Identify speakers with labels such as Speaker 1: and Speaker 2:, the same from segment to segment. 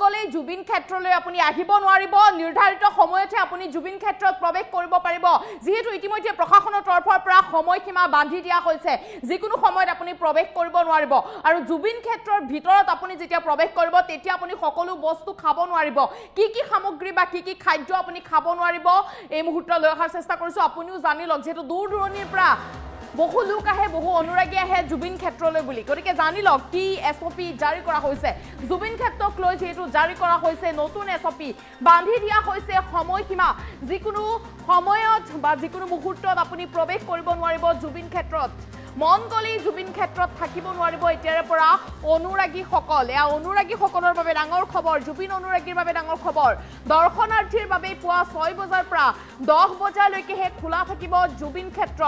Speaker 1: গ'লেই জুবিন ক্ষেত্ৰলৈ আপুনি আহিব নোৱাৰিব নিৰ্ধাৰিত সময়তে আপুনি জুবিন ক্ষেত্ৰত প্ৰৱেশ কৰিব পাৰিব যেহেতু ইতিমধ্যে প্ৰশাসনৰ তৰফৰ পৰা সময়সীমা বান্ধি দিয়া হৈছে যিকোনো সময়ত আপুনি প্ৰৱেশ কৰিব নোৱাৰিব আৰু জুবিন ক্ষেত্ৰৰ ভিতৰত আপুনি যেতিয়া প্ৰৱেশ কৰিব তেতিয়া আপুনি সকলো বস্তু খাব নোৱাৰিব কি সামগ্ৰী বা কি খাদ্য আপুনি খাব নোৱাৰিব এই মুহূৰ্তত লৈ অহাৰ চেষ্টা কৰিছো আপুনিও জানি লওক যেহেতু দূৰ দূৰণিৰ পৰা বহু লোক আহে বহু অনুৰাগী আহে জুবিন ক্ষেত্ৰলৈ বুলি গতিকে জানি লওক কি এছঅপি জাৰি কৰা হৈছে জুবিন ক্ষেত্ৰক লৈ যেহেতু জাৰি কৰা হৈছে নতুন এছঅপি বান্ধি দিয়া হৈছে সময়সীমা যিকোনো সময়ত বা যিকোনো মুহূৰ্তত আপুনি প্ৰৱেশ কৰিব নোৱাৰিব জুবিন ক্ষেত্ৰত মন গ'লেই জুবিন ক্ষেত্ৰত থাকিব নোৱাৰিব এতিয়াৰে পৰা অনুৰাগীসকল এয়া অনুৰাগীসকলৰ বাবে ডাঙৰ খবৰ জুবিন অনুৰাগীৰ বাবে ডাঙৰ খবৰ দৰ্শনাৰ্থীৰ বাবে পুৱা 6 বজাৰ পৰা 10 বজালৈকেহে খোলা থাকিব জুবিন ক্ষেত্ৰ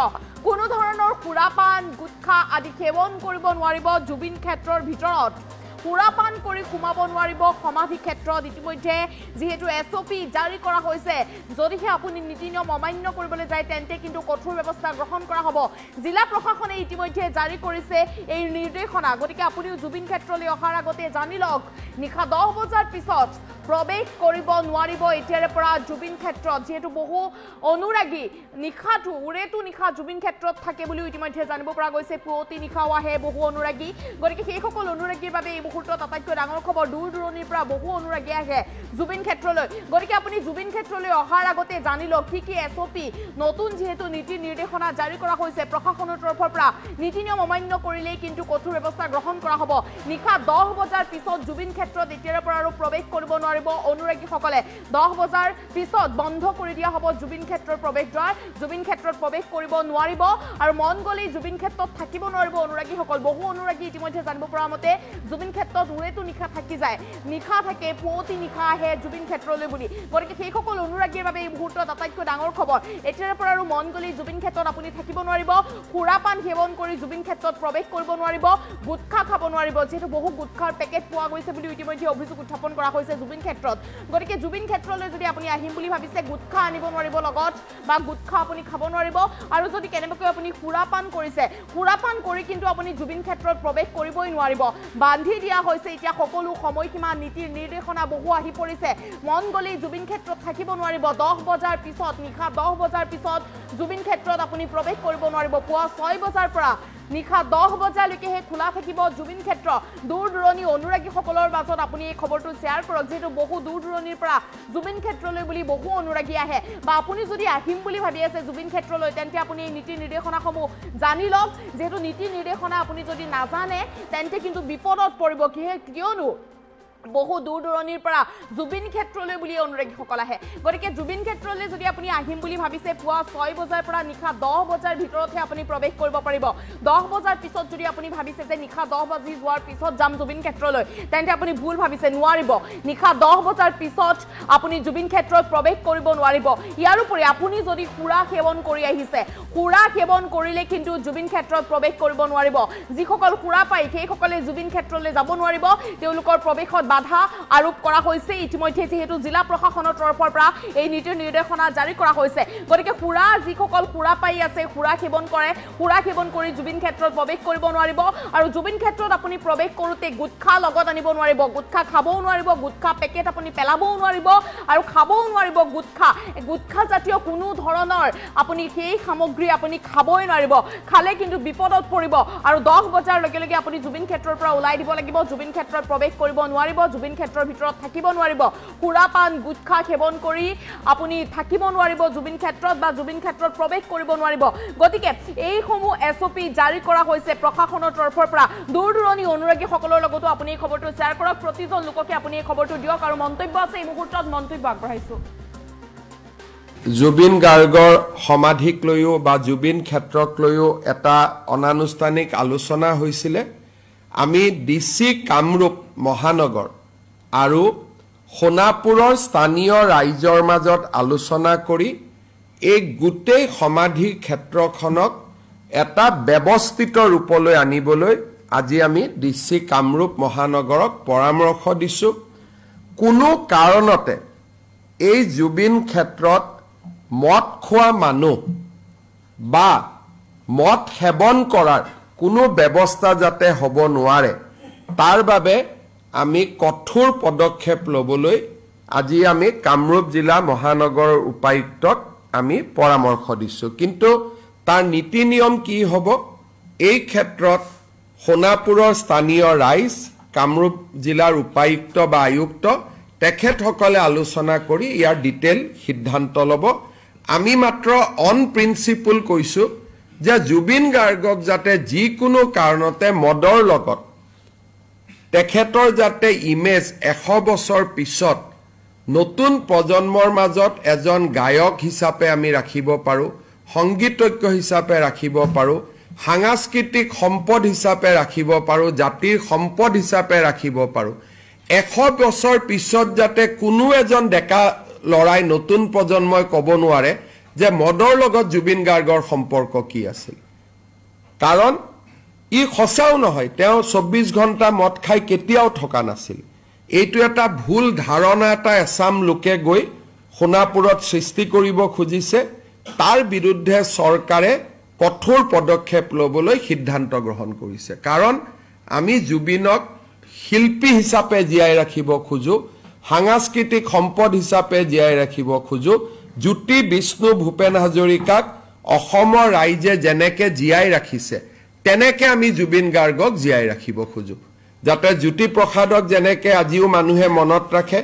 Speaker 1: কোনো ধৰণৰ সুৰাপান গুটখা আদি সেৱন কৰিব নোৱাৰিব জুবিন ক্ষেত্ৰৰ ভিতৰত সুৰাপান কৰি সোমাব নোৱাৰিব সমাধি ক্ষেত্ৰত ইতিমধ্যে যেহেতু এছঅপি জাৰি কৰা হৈছে যদিহে আপুনি নীতি নিয়ম অমান্য কৰিবলৈ যায় তেন্তে কিন্তু কঠোৰ ব্যৱস্থা গ্ৰহণ কৰা হ'ব জিলা প্ৰশাসনে ইতিমধ্যে জাৰি কৰিছে এই নিৰ্দেশনা গতিকে আপুনিও জুবিন ক্ষেত্ৰলৈ অহাৰ আগতে জানি লওক নিশা 10 বজাৰ পিছত প্ৰৱেশ কৰিব নোৱাৰিব এতিয়াৰে পৰা জুবিন ক্ষেত্ৰত যেহেতু বহু অনুৰাগী নিশাটো উৰেটো নিশা জুবিন ক্ষেত্ৰত থাকে বুলি ইতিমধ্যে জানিব পৰা গৈছে পুৱতি নিশাও আহে বহু অনুৰাগী গতিকে সেই সকল অনুৰাগীৰ বাবে এই মুহূৰ্তত আটাইতকৈ ডাঙৰ খবৰ দূৰ দূৰণিৰ পৰা বহু অনুৰাগী আহে জুবিন ক্ষেত্ৰলৈ গতিকে আপুনি জুবিন ক্ষেত্ৰলৈ অহাৰ আগতে জানি লওক কি এছঅপি নতুন যেহেতু নীতি নিৰ্দেশনা জাৰি কৰা হৈছে প্ৰশাসনৰ তৰফৰ পৰা নীতি নিয়ম অমান্য কৰিলেই কিন্তু কঠোৰ ব্যৱস্থা গ্ৰহণ কৰা হ'ব নিশা 10 বজাৰ পিছত জুবিন ক্ষেত্ৰত এতিয়াৰে পৰা আৰু প্ৰৱেশ কৰিব নোৱাৰিব অনুৰাগীসকলে 10 বজাৰ পিছত বন্ধ কৰি দিয়া হ'ব জুবিন ক্ষেত্ৰৰ প্ৰৱেশদ্বাৰ জুবিন ক্ষেত্ৰত প্ৰৱেশ কৰিব নোৱাৰিব আৰু মন গ'লেই জুবিন ক্ষেত্ৰত থাকিব নোৱাৰিব অনুৰাগীসকল বহু অনুৰাগী ইতিমধ্যে জানিব পৰা মতে জুবিন ক্ষেত্ৰত উৰেটো নিশা থাকি যায় নিশা থাকে পুৱতি নিশা আহে জুবিন ক্ষেত্ৰলৈ বুলি গতিকে সেই সকল অনুৰাগীৰ বাবে এই মুহূৰ্তত আটাইতকৈ ডাঙৰ খবৰ এতিয়াৰে পৰা আৰু মন গ'লেই জুবিন ক্ষেত্ৰত আপুনি থাকিব নোৱাৰিব সুৰাপান সেৱন কৰি জুবিন ক্ষেত্ৰত প্ৰৱেশ কৰিব নোৱাৰিব গুটখা খাব নোৱাৰিব যেহেতু বহু গুটখাৰ পেকেট পোৱা গৈছে বুলি ইতিমধ্যে অভিযোগ উত্থাপন কৰা হৈছে জুবিন ক্ষেত্ৰত গতিকে জুবিন ক্ষেত্ৰলৈ যদি আপুনি আহিম বুলি ভাবিছে গুটখা আনিব নোৱাৰিব লগত বা গুটখা আপুনি খাব নোৱাৰিব আৰু যদি কেনেবাকৈ আপুনি সুৰাপান কৰিছে সুৰাপান কৰি কিন্তু আপুনি জুবিন ক্ষেত্ৰত প্ৰৱেশ কৰিবই নোৱাৰিব বান্ধি দিয়া হৈছে এতিয়া সকলো সময়সীমা নীতিৰ নিৰ্দেশনা বহু আহি পৰিছে মন গ'লেই জুবিন ক্ষেত্ৰত থাকিব নোৱাৰিব 10 বজাৰ পিছত নিশা 10 বজাৰ পিছত জুবিন ক্ষেত্ৰত আপুনি প্ৰৱেশ কৰিব নোৱাৰিব পুৱা 6 বজাৰ পৰা নিশা 10 বজালৈকেহে খোলা থাকিব জুবিন ক্ষেত্ৰ দূৰ দূৰণি অনুৰাগীসকলৰ মাজত আপুনি এই খবৰটো শ্বেয়াৰ কৰক যেহেতু বহু দূৰ দূৰণিৰ পৰা জুবিন ক্ষেত্ৰলৈ বুলি বহু অনুৰাগী আহে বা আপুনি যদি আহিম বুলি ভাবি আছে জুবিন ক্ষেত্ৰলৈ তেন্তে আপুনি এই নীতি নিৰ্দেশনাসমূহ জানি লওক যেহেতু নীতি নিৰ্দেশনা আপুনি যদি নাজানে তেন্তে কিন্তু বিপদত পৰিব কিয়নো বহু দূৰ দূৰণিৰ পৰা জুবিন ক্ষেত্ৰলৈ বুলি অনুৰাগীসকল আহে গতিকে জুবিন ক্ষেত্ৰলৈ যদি আপুনি আহিম বুলি ভাবিছে পুৱা 6 বজাৰ পৰা নিশা 10 বজাৰ ভিতৰতহে আপুনি প্ৰৱেশ কৰিব পাৰিব 10 বজাৰ পিছত যদি আপুনি ভাবিছে যে নিশা 10 বাজি যোৱাৰ পিছত যাম জুবিন ক্ষেত্ৰলৈ তেন্তে আপুনি ভুল ভাবিছে নোৱাৰিব নিশা 10 বজাৰ পিছত আপুনি জুবিন ক্ষেত্ৰত প্ৰৱেশ কৰিব নোৱাৰিব ইয়াৰ উপৰি আপুনি যদি সুৰা সেৱন কৰি আহিছে সুৰা সেৱন কৰিলে কিন্তু জুবিন ক্ষেত্ৰত প্ৰৱেশ কৰিব নোৱাৰিব যিসকল সুৰা পায় সেইসকলে জুবিন ক্ষেত্ৰলৈ যাব নোৱাৰিব তেওঁলোকৰ প্ৰৱেশত বাধা আৰোপ কৰা হৈছে ইতিমধ্যে যেহেতু জিলা প্ৰশাসনৰ তৰফৰ পৰা এই নীতিৰ নিৰ্দেশনা জাৰি কৰা হৈছে গতিকে সুৰা যিসকল সুৰা পাই আছে সুৰা সেৱন কৰে সুৰা সেৱন কৰি জুবিন ক্ষেত্ৰত প্ৰৱেশ কৰিব নোৱাৰিব আৰু জুবিন ক্ষেত্ৰত আপুনি প্ৰৱেশ কৰোঁতে গুটখা লগত আনিব নোৱাৰিব গুটখা খাবও নোৱাৰিব গুটখা পেকেট আপুনি পেলাবও নোৱাৰিব আৰু খাবও নোৱাৰিব গুটখা জাতীয় কোনো ধৰণৰ আপুনি সেই সামগ্ৰী আপুনি খাবই নোৱাৰিব খালে কিন্তু বিপদত পৰিব আৰু 10 বজাৰ লগে লগে আপুনি জুবিন ক্ষেত্ৰৰ পৰা ওলাই দিব লাগিব জুবিন ক্ষেত্ৰত প্ৰৱেশ কৰিব নোৱাৰিব জুবিন ক্ষেত্ৰৰ ভিতৰত থাকিব নোৱাৰিব সুৰাপান গুটখা সেৱন কৰি আপুনি থাকিব নোৱাৰিব জুবিন ক্ষেত্ৰত বা জুবিন ক্ষেত্ৰত প্ৰৱেশ কৰিব নোৱাৰিব গতিকে এই সমূহ এছঅপি জাৰি কৰা হৈছে প্ৰশাসনৰ তৰফৰ পৰা দূৰ দূৰণি অনুৰাগীসকলৰ লগতো আপুনি এই খবৰটো শ্বেয়াৰ কৰক প্ৰতিজন লোককে আপুনি এই খবৰটো দিয়ক আৰু মন্তব্য আছে এই মুহূৰ্তত মন্তব্য আগবঢ়াইছো
Speaker 2: জুবিন গাৰ্গৰ সমাধিক লৈও বা জুবিন ক্ষেত্ৰক লৈও এটা অনানুষ্ঠানিক আলোচনা হৈছিলে আমি ডিসি কামৰূপ মহানগৰ আৰু সোণাপুৰৰ স্থানীয় ৰাইজৰ মাজত আলোচনা কৰি এই গোটেই সমাধি ক্ষেত্ৰখনক এটা ব্যৱস্থিত ৰূপলৈ আনিবলৈ আজি আমি ডিসি কামৰূপ মহানগৰক পৰামৰ্শ দিছো কোনো কাৰণতে এই জুবিন ক্ষেত্ৰত মদ খোৱা মানুহ বা মদ সেৱন কৰাৰ কোনো ব্যৱস্থা যাতে হ'ব নোৱাৰে তাৰ বাবে আমি কঠোৰ পদক্ষেপ ল'বলৈ আজি আমি কামৰূপ জিলা মহানগৰৰ উপায়ুক্তক আমি পৰামৰ্শ দিছোঁ কিন্তু তাৰ নীতি নিয়ম কি হ'ব এই ক্ষেত্ৰত সোণাপুৰৰ স্থানীয় ৰাইজ কামৰূপ জিলাৰ উপায়ুক্ত বা আয়ুক্ত তেখেতসকলে আলোচনা কৰি ইয়াৰ ডিটেইল সিদ্ধান্ত ল'ব আমি মাত্ৰ অন প্ৰিন্সিপল কৈছোঁ যে জুবিন গাৰ্গক যাতে যিকোনো কাৰণতে মদৰ লগত তেখেতৰ যাতে ইমেজ 100 বছৰ পিছত নতুন প্ৰজন্মৰ মাজত এজন গায়ক হিচাপে আমি ৰাখিব পাৰোঁ সংগীতজ্ঞ হিচাপে ৰাখিব পাৰোঁ সাংস্কৃতিক সম্পদ হিচাপে ৰাখিব পাৰোঁ জাতিৰ সম্পদ হিচাপে ৰাখিব পাৰোঁ 100 বছৰ পিছত যাতে কোনো এজন ডেকা লৰাই নতুন প্ৰজন্মই ক'ব নোৱাৰে যে মদৰ লগত জুবিন গাৰ্গৰ সম্পৰ্ক কি আছিল কাৰণ ই সঁচাও নহয় তেওঁ 24 ঘণ্টা মদ খাই কেতিয়াও থকা নাছিল এইটো এটা ভুল ধাৰণা এটা এছাম লোকে গৈ সোণাপুৰত সৃষ্টি কৰিব খুজিছে তাৰ বিৰুদ্ধে চৰকাৰে কঠোৰ পদক্ষেপ ল'বলৈ সিদ্ধান্ত গ্ৰহণ কৰিছে কাৰণ আমি জুবিনক শিল্পী হিচাপে জীয়াই ৰাখিব খোজো সাংস্কৃতিক সম্পদ হিচাপে জীয়াই ৰাখিব খোজো জ্যোতি বিষ্ণু ভূপেন হাজৰিকাক অসমৰ ৰাইজে যেনেকৈ জীয়াই ৰাখিছে তেনেকৈ আমি জুবিন গাৰ্গক জীয়াই ৰাখিব খোজো যাতে জ্যোতি প্ৰসাদক যেনেকৈ আজিও মানুহে মনত ৰাখে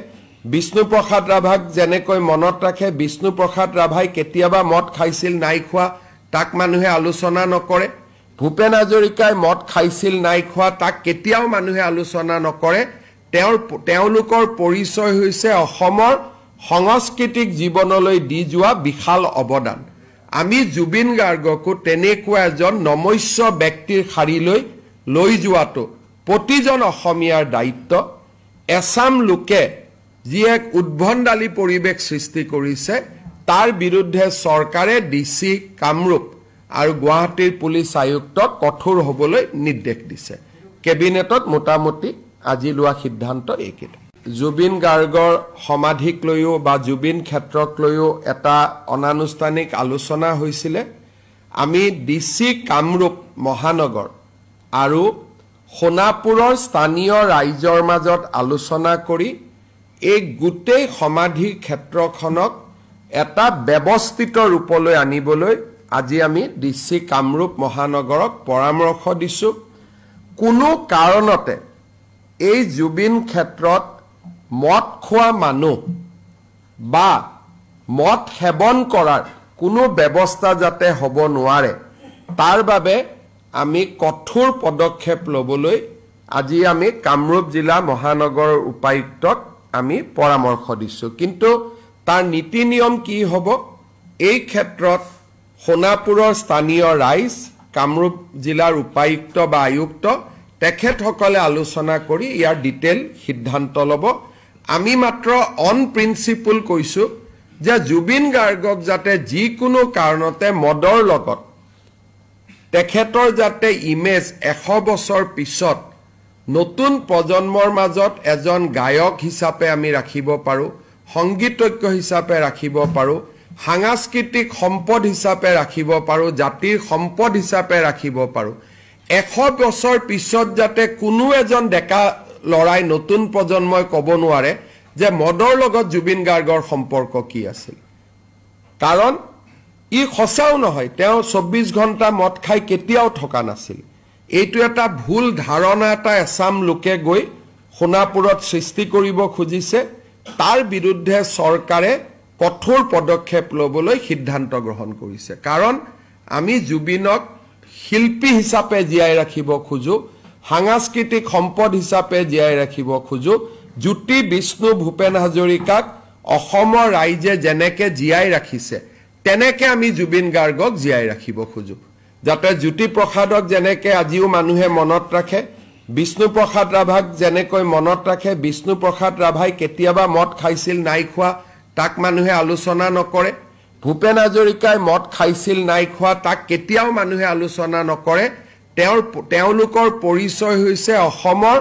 Speaker 2: বিষ্ণু প্ৰসাদ ৰাভাক যেনেকৈ মনত ৰাখে বিষ্ণু প্ৰসাদ ৰাভাই কেতিয়াবা মদ খাইছিল নাই খোৱা তাক মানুহে আলোচনা নকৰে ভূপেন হাজৰিকাই মদ খাইছিল নাই খোৱা তাক কেতিয়াও মানুহে আলোচনা নকৰে তেওঁলোকৰ পৰিচয় হৈছে অসমৰ সাংস্কৃতিক জীৱনলৈ দি যোৱা বিশাল অৱদান আমি জুবিন গাৰ্গকো তেনেকুৱা এজন নমস্য ব্যক্তিৰ শাৰীলৈ লৈ যোৱাটো প্ৰতিজন অসমীয়াৰ দায়িত্ব এছাম লোকে যি এক উদ্ভণ্ডালী পৰিৱেশ সৃষ্টি কৰিছে তাৰ বিৰুদ্ধে চৰকাৰে ডিচি কামৰূপ আৰু গুৱাহাটীৰ পুলিচ আয়ুক্তক কঠোৰ হ'বলৈ নিৰ্দেশ দিছে কেবিনেটত মোটামুটি আজি লোৱা সিদ্ধান্ত এইকেইটা জুবিন গাৰ্গৰ সমাধিক লৈও বা জুবিন ক্ষেত্ৰক লৈও এটা অনানুষ্ঠানিক আলোচনা হৈছিলে আমি ডিচি কামৰূপ মহানগৰ আৰু সোণাপুৰৰ স্থানীয় ৰাইজৰ মাজত আলোচনা কৰি এই গোটেই সমাধি ক্ষেত্ৰখনক এটা ব্যৱস্থিত ৰূপলৈ আনিবলৈ আজি আমি ডিচি কামৰূপ মহানগৰক পৰামৰ্শ দিছোঁ কোনো কাৰণতে এই জুবিন ক্ষেত্ৰত মদ খোৱা মানুহ বা মদ সেৱন কৰাৰ কোনো ব্যৱস্থা যাতে হ'ব নোৱাৰে তাৰ বাবে আমি কঠোৰ পদক্ষেপ ল'বলৈ আজি আমি কামৰূপ জিলা মহানগৰৰ উপায়ুক্তক আমি পৰামৰ্শ দিছোঁ কিন্তু তাৰ নীতি নিয়ম কি হ'ব এই ক্ষেত্ৰত সোণাপুৰৰ স্থানীয় ৰাইজ কামৰূপ জিলাৰ উপায়ুক্ত বা আয়ুক্ত তেখেতসকলে আলোচনা কৰি ইয়াৰ ডিটেইল সিদ্ধান্ত ল'ব আমি মাত্ৰ অন প্ৰিন্সিপল কৈছোঁ যে জুবিন গাৰ্গক যাতে যিকোনো কাৰণতে মদৰ লগত তেখেতৰ যাতে ইমেজ 100 বছৰ পিছত নতুন প্ৰজন্মৰ মাজত এজন গায়ক হিচাপে আমি ৰাখিব পাৰোঁ সংগীতজ্ঞ হিচাপে ৰাখিব পাৰোঁ সাংস্কৃতিক সম্পদ হিচাপে ৰাখিব পাৰোঁ জাতিৰ সম্পদ হিচাপে ৰাখিব পাৰোঁ 100 বছৰ পিছত যাতে কোনো এজন ডেকা লৰাই নতুন প্ৰজন্মই ক'ব নোৱাৰে যে মদৰ লগত জুবিন গাৰ্গৰ সম্পৰ্ক কি আছিল কাৰণ ই সঁচাও নহয় তেওঁ 24 ঘণ্টা মদ খাই কেতিয়াও থকা নাছিল এইটো এটা ভুল ধাৰণা এটা এছাম লোকে গৈ সোণাপুৰত সৃষ্টি কৰিব খুজিছে তাৰ বিৰুদ্ধে চৰকাৰে কঠোৰ পদক্ষেপ ল'বলৈ সিদ্ধান্ত গ্ৰহণ কৰিছে কাৰণ আমি জুবিনক শিল্পী হিচাপে জীয়াই ৰাখিব খোজো সাংস্কৃতিক সম্পদ হিচাপে জীয়াই ৰাখিব খোজো জ্যোতি বিষ্ণু ভূপেন হাজৰিকাক অসমৰ ৰাইজে যেনেকৈ জীয়াই ৰাখিছে তেনেকৈ আমি জুবিন গাৰ্গক জীয়াই ৰাখিব খোজো যাতে জ্যোতি প্ৰসাদক যেনেকৈ আজিও মানুহে মনত ৰাখে বিষ্ণু প্ৰসাদ ৰাভাক যেনেকৈ মনত ৰাখে বিষ্ণু প্ৰসাদ ৰাভাই কেতিয়াবা মদ খাইছিল নাই খোৱা তাক মানুহে আলোচনা নকৰে ভূপেন হাজৰিকাই মদ খাইছিল নাই খোৱা তাক কেতিয়াও মানুহে আলোচনা নকৰে তেওঁলোকৰ পৰিচয় হৈছে অসমৰ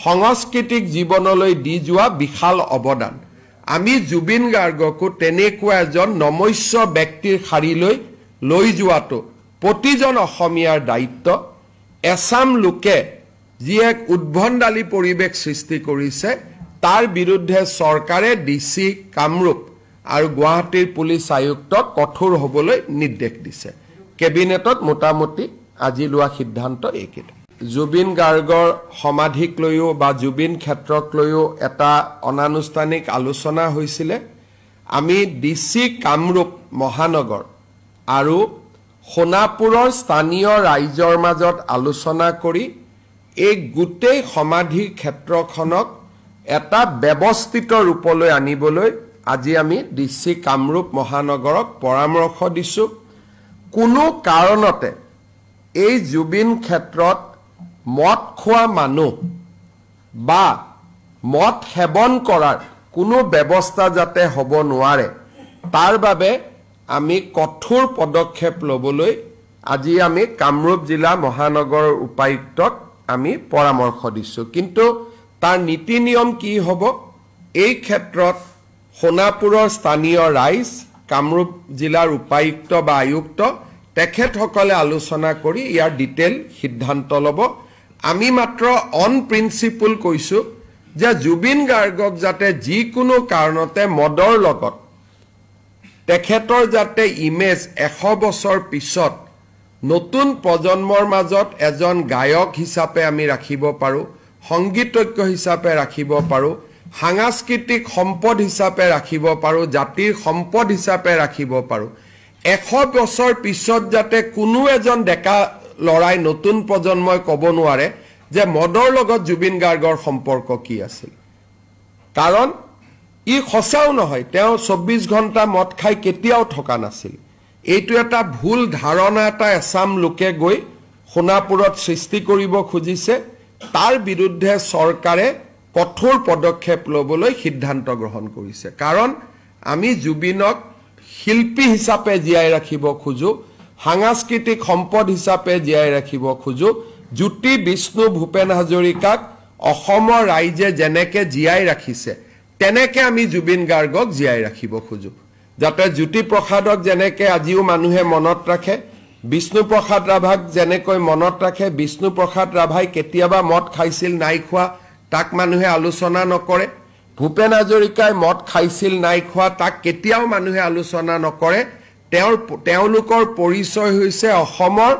Speaker 2: সাংস্কৃতিক জীৱনলৈ দি যোৱা বিশাল অৱদান আমি জুবিন গাৰ্গকো তেনেকুৱা এজন নমস্য ব্যক্তিৰ শাৰীলৈ লৈ যোৱাটো প্ৰতিজন অসমীয়াৰ দায়িত্ব এছাম লোকে যি এক উদ্ভণ্ডালী পৰিৱেশ সৃষ্টি কৰিছে তাৰ বিৰুদ্ধে চৰকাৰে ডিসি কামৰূপ আৰু গুৱাহাটীৰ পুলিচ আয়ুক্তক কঠোৰ হ'বলৈ নিৰ্দেশ দিছে কেবিনেটত মোটামুটি আজি লোৱা সিদ্ধান্ত এইকেইটা জুবিন গাৰ্গৰ সমাধিক লৈও বা জুবিন ক্ষেত্ৰক লৈও এটা অনানুষ্ঠানিক আলোচনা হৈছিলে আমি ডিসি কামৰূপ মহানগৰ আৰু সোণাপুৰৰ স্থানীয় ৰাইজৰ মাজত আলোচনা কৰি এই গোটেই সমাধি ক্ষেত্ৰখনক এটা ব্যৱস্থিত ৰূপলৈ আনিবলৈ আজি আমি ডিসি কামৰূপ মহানগৰক পৰামৰ্শ দিছো কোনো কাৰণতে এই জুবিন ক্ষেত্ৰত মদ খোৱা মানুহ বা মদ সেৱন কৰাৰ কোনো ব্যৱস্থা যাতে হ'ব নোৱাৰে তাৰ বাবে আমি কঠোৰ পদক্ষেপ ল'বলৈ আজি আমি কামৰূপ জিলা মহানগৰৰ উপায়ুক্তক আমি পৰামৰ্শ দিছো কিন্তু তাৰ নীতি নিয়ম কি হ'ব এই ক্ষেত্ৰত সোণাপুৰৰ স্থানীয় ৰাইজ কামৰূপ জিলাৰ উপায়ুক্ত বা আয়ুক্ত তেখেতসকলে আলোচনা কৰি ইয়াৰ ডিটেইল সিদ্ধান্ত ল'ব আমি মাত্ৰ অন প্ৰিন্সিপল কৈছো যে জুবিন গাৰ্গক যাতে যিকোনো কাৰণতে মদৰ লগত তেখেতৰ যাতে ইমেজ 100 বছৰ পিছত নতুন প্ৰজন্মৰ মাজত এজন গায়ক হিচাপে আমি ৰাখিব পাৰো সংগীতজ্ঞ হিচাপে ৰাখিব পাৰো সাংস্কৃতিক সম্পদ হিচাপে ৰাখিব পাৰো জাতিৰ সম্পদ হিচাপে ৰাখিব পাৰো 100 বছৰ পিছত যাতে কোনো এজন ডেকা লৰাই নতুন প্ৰজন্মই ক'ব নোৱাৰে যে মদৰ লগত জুবিন গাৰ্গৰ সম্পৰ্ক কি আছিল কাৰণ ই খসাও নহয় তেওঁ 24 ঘণ্টা মদ খাই কেতিয়াও থকা নাছিল এইটো এটা ভুল ধাৰণা এটা এছাম লোকে গৈ সোণাপুৰত সৃষ্টি কৰিব খুজিছে তাৰ বিৰুদ্ধে চৰকাৰে কঠোৰ পদক্ষেপ ল'বলৈ সিদ্ধান্ত গ্ৰহণ কৰিছে কাৰণ আমি জুবিনক শিল্পী হিচাপে জীয়াই ৰাখিব খুজো সাংস্কৃতিক সম্পদ হিচাপে জীয়াই ৰাখিব খুজো জ্যোতি বিষ্ণু ভূপেন হাজৰিকাক অসমৰ ৰাইজে যেনেকে জীয়াই ৰাখিছে তেনেকে আমি জুবিন গাৰ্গক জীয়াই ৰাখিব খুজো যাতে জ্যোতি প্ৰসাদক যেনেকে আজিও মানুহে মনত ৰাখে বিষ্ণু প্ৰসাদ ৰাভাক যেনেকৈ মনত ৰাখে বিষ্ণু প্ৰসাদ ৰাভাই কেতিয়াবা মদ খাইছিল নাই খোৱা তাক মানুহে আলোচনা নকৰে ভূপেন হাজৰিকাই মদ খাইছিল নাই খোৱা তাক কেতিয়াও মানুহে আলোচনা নকৰে তেওঁলোকৰ পৰিচয় হৈছে অসমৰ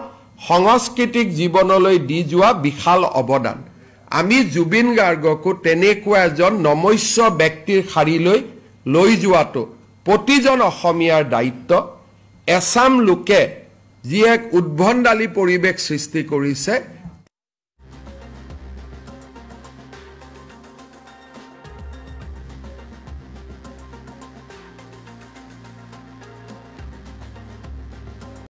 Speaker 2: সাংস্কৃতিক জীৱনলৈ দি যোৱা বিশাল অৱদান আমি জুবিন গাৰ্গকো তেনেকুৱা এজন নমস্য ব্যক্তিৰ শাৰীলৈ লৈ যোৱাটো প্ৰতিজন অসমীয়াৰ দায়িত্ব এছাম লোকে যি এক উদ্ভণ্ডালী পৰিৱেশ সৃষ্টি কৰিছে